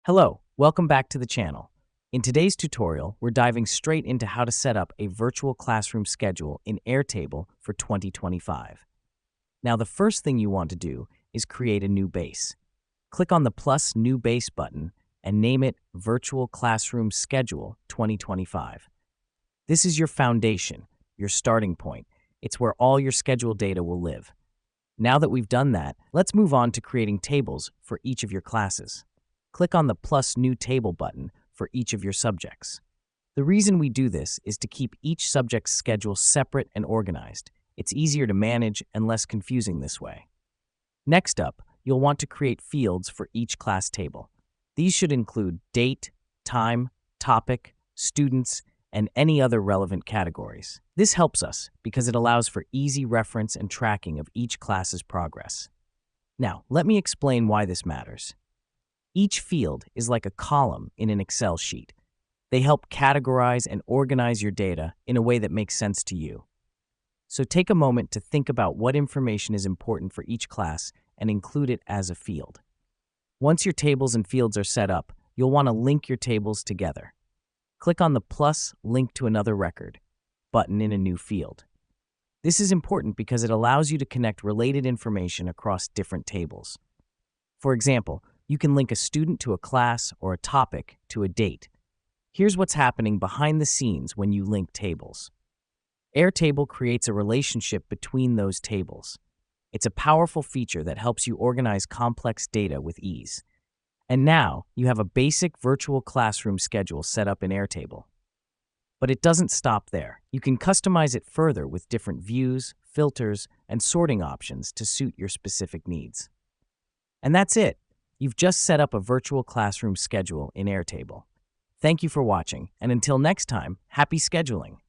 Hello, welcome back to the channel. In today's tutorial, we're diving straight into how to set up a virtual classroom schedule in Airtable for 2025. Now, the first thing you want to do is create a new base. Click on the plus New Base button and name it Virtual Classroom Schedule 2025. This is your foundation, your starting point. It's where all your schedule data will live. Now that we've done that, let's move on to creating tables for each of your classes. Click on the plus New Table button for each of your subjects. The reason we do this is to keep each subject's schedule separate and organized. It's easier to manage and less confusing this way. Next up, you'll want to create fields for each class table. These should include date, time, topic, students, and any other relevant categories. This helps us because it allows for easy reference and tracking of each class's progress. Now, let me explain why this matters. Each field is like a column in an Excel sheet. They help categorize and organize your data in a way that makes sense to you. So take a moment to think about what information is important for each class and include it as a field. Once your tables and fields are set up, you'll want to link your tables together. Click on the plus Link to Another Record button in a new field. This is important because it allows you to connect related information across different tables. For example, you can link a student to a class or a topic to a date. Here's what's happening behind the scenes when you link tables. Airtable creates a relationship between those tables. It's a powerful feature that helps you organize complex data with ease. And now, you have a basic virtual classroom schedule set up in Airtable. But it doesn't stop there. You can customize it further with different views, filters, and sorting options to suit your specific needs. And that's it. You've just set up a virtual classroom schedule in Airtable. Thank you for watching, and until next time, happy scheduling!